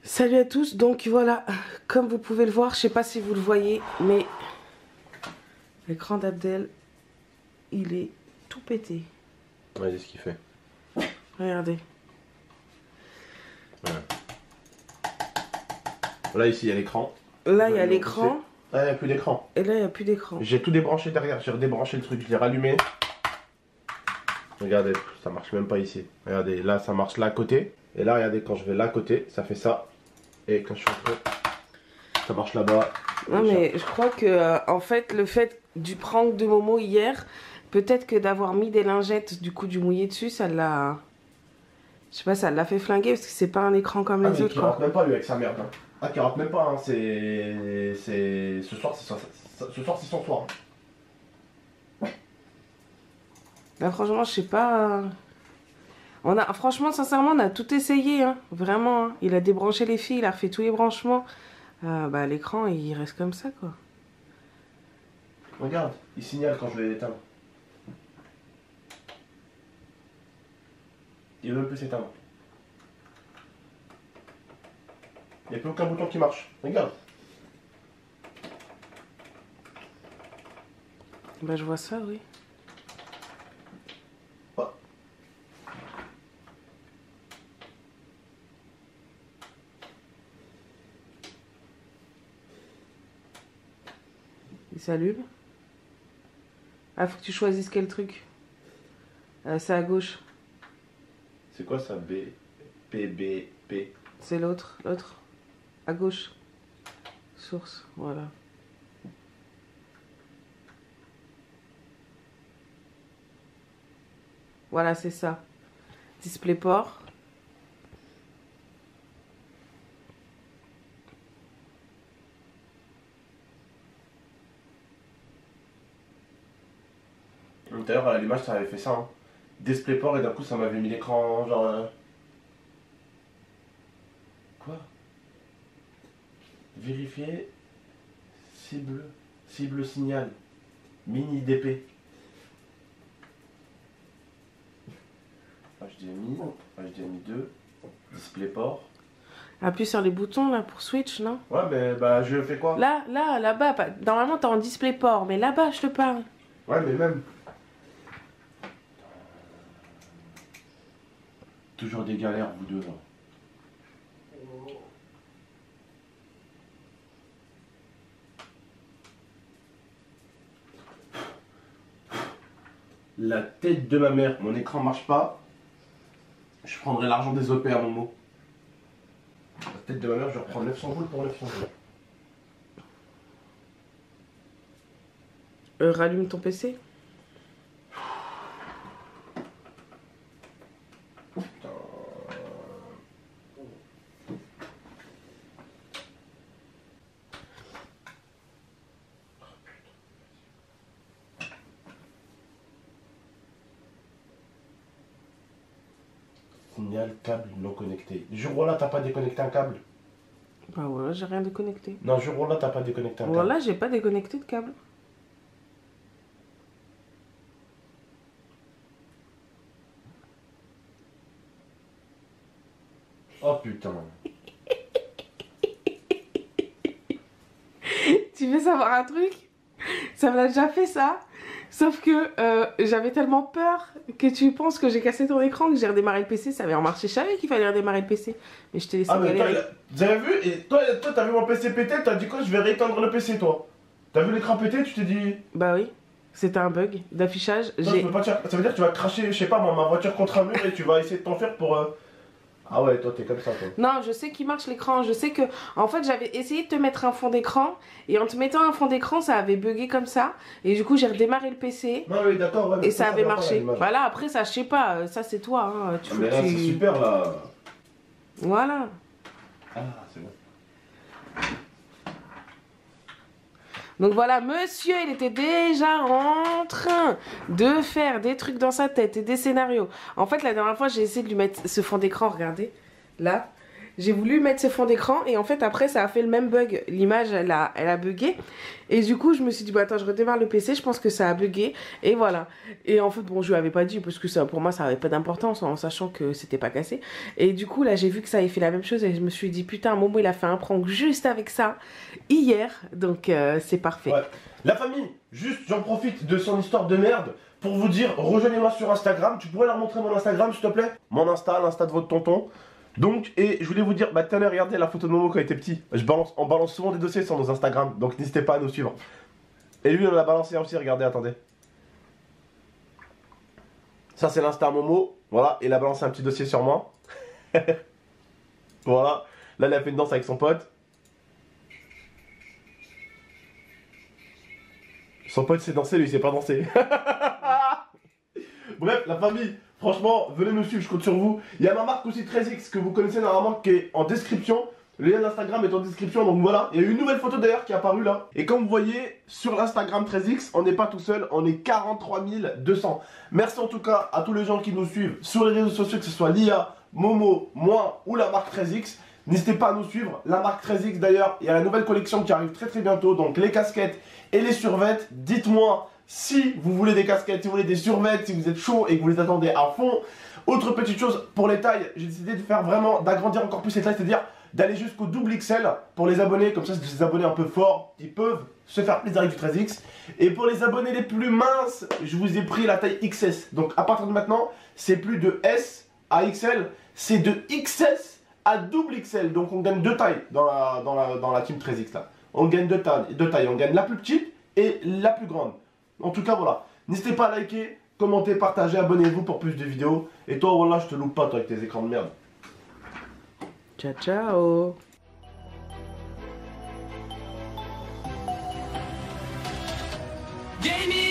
Salut à tous, donc voilà, comme vous pouvez le voir, je sais pas si vous le voyez, mais l'écran d'Abdel, il est tout pété. Regardez ce qu'il fait. Regardez. Voilà. Là, ici, il y a l'écran. Là, il y a l'écran. Là, il n'y a plus d'écran. Et là, il n'y a plus d'écran. J'ai tout débranché derrière. J'ai redébranché le truc. Je l'ai rallumé. Regardez, ça marche même pas ici. Regardez, là, ça marche là à côté. Et là, regardez, quand je vais là à côté, ça fait ça. Et quand je suis en train, ça marche là-bas. Non, mais je crois que, en fait, le fait du prank de Momo hier, peut-être que d'avoir mis des lingettes, du coup, du mouillé dessus, ça l'a... Je sais pas, ça l'a fait flinguer parce que c'est pas un écran comme les autres. Qui rentre même pas, lui, avec sa merde. Hein. Ah, qui rentre même pas, hein. C'est... Ce soir, c'est son soir. Là, franchement, je sais pas... Franchement, sincèrement, on a tout essayé, hein. Vraiment. Hein. Il a débranché les fils, il a refait tous les branchements. Bah, l'écran, il reste comme ça, quoi. Regarde, il signale quand je vais l'éteindre. Il veut même plus s'éteindre. Il n'y a plus aucun bouton qui marche. Regarde. Bah, je vois ça, oui. Oh. Il s'allume. Ah, faut que tu choisisses quel truc. C'est à gauche. C'est quoi ça? B, P, B, P. C'est l'autre, l'autre. À gauche. Source, voilà. Voilà, c'est ça. DisplayPort. D'ailleurs, à l'image, ça avait fait ça. Hein. DisplayPort et d'un coup, ça m'avait mis l'écran genre. Quoi? Vérifier. Cible signal. Mini DP. HDMI 2. DisplayPort. Appuie sur les boutons, là, pour switch, non? Ouais, mais bah, je fais quoi? Là, là-bas. Normalement, t'es en DisplayPort, mais là-bas, je te parle. Ouais, mais même. Toujours des galères, vous deux. Là. La tête de ma mère, mon écran marche pas. Je prendrai l'argent des OP à mon mot. La tête de ma mère, je reprends 900 boules pour 900 boules. Rallume ton PC. Signal câble non connecté. Jure là, t'as pas déconnecté un câble? Bah voilà, j'ai rien déconnecté. Non, jure là, t'as pas déconnecté un câble. Voilà, j'ai pas déconnecté de câble. Oh putain. Tu veux savoir un truc? Ça me l'a déjà fait ça. Sauf que j'avais tellement peur que tu penses que j'ai cassé ton écran, que j'ai redémarré le PC. Ça avait marché. Je savais qu'il fallait redémarrer le PC. Mais je t'ai laissé galérer. Vous avez vu? Et toi, t'as vu mon PC péter, t'as dit quoi? Je vais rééteindre le PC, toi. T'as vu l'écran péter, tu t'es dit. Bah oui, c'était un bug d'affichage. Ça veut dire que tu vas cracher, je sais pas moi, ma voiture contre un mur et tu vas essayer de t'enfuir pour. Ah ouais, toi t'es comme ça, toi. Non, je sais qu'il marche l'écran. Je sais que, en fait, j'avais essayé de te mettre un fond d'écran. Et en te mettant un fond d'écran, ça avait bugué comme ça. Et du coup, j'ai redémarré le PC. Non, oui, d'accord, ouais. Et ça avait marché. Voilà, après, ça, je sais pas. Ça, c'est toi. Hein. Mais là, c'est super, là. Voilà. Ah, c'est bon. Donc voilà, monsieur, il était déjà en train de faire des trucs dans sa tête et des scénarios. En fait, la dernière fois, j'ai essayé de lui mettre ce fond d'écran, regardez, là. j'ai voulu mettre ce fond d'écran et en fait après ça a fait le même bug. L'image elle a bugué et du coup je me suis dit bah attends je redémarre le PC, je pense que ça a bugué et voilà. Et en fait bon je lui avais pas dit parce que ça, pour moi ça avait pas d'importance en sachant que c'était pas cassé. Et du coup là j'ai vu que ça avait fait la même chose et je me suis dit putain Momo il a fait un prank juste avec ça hier donc c'est parfait. Ouais. La famille, juste j'en profite de son histoire de merde pour vous dire rejoignez-moi sur Instagram. Tu pourrais leur montrer mon Instagram s'il te plaît? Mon Insta, l'insta de votre tonton. Donc, et je voulais vous dire, bah tout à l'heure, regardez la photo de Momo quand il était petit. On balance souvent des dossiers sur nos Instagram, donc n'hésitez pas à nous suivre. Et lui, on l'a balancé aussi, regardez, attendez. Ça, c'est l'Insta Momo, voilà, il a balancé un petit dossier sur moi. Voilà, là, il a fait une danse avec son pote. Son pote sait danser, lui, il sait pas danser. Bref, la famille, franchement, venez nous suivre, je compte sur vous. Il y a ma marque aussi 13X que vous connaissez normalement qui est en description. Le lien d'Instagram est en description, donc voilà. Il y a une nouvelle photo d'ailleurs qui est apparue là. Et comme vous voyez, sur l'Instagram 13X, on n'est pas tout seul, on est 43 200. Merci en tout cas à tous les gens qui nous suivent sur les réseaux sociaux, que ce soit Lia, Momo, moi ou la marque 13X. N'hésitez pas à nous suivre. La marque 13X d'ailleurs, il y a la nouvelle collection qui arrive très bientôt. Donc les casquettes et les survêtements. Dites-moi si vous voulez des casquettes, si vous voulez des survêtements, si vous êtes chaud et que vous les attendez à fond. Autre petite chose pour les tailles, j'ai décidé de faire vraiment, d'agrandir encore plus les tailles, c'est-à-dire d'aller jusqu'au double XL pour les abonnés. Comme ça, c'est des abonnés un peu forts, ils peuvent se faire plaisir avec du 13X. Et pour les abonnés les plus minces, je vous ai pris la taille XS. Donc à partir de maintenant, c'est plus de S à XL, c'est de XS à double XL. Donc on gagne deux tailles dans la team 13X là. On gagne deux tailles, on gagne la plus petite et la plus grande. En tout cas voilà, n'hésitez pas à liker, commenter, partager, abonnez-vous pour plus de vidéos. Et toi voilà, je te loupe pas toi avec tes écrans de merde. Ciao ciao. Gave me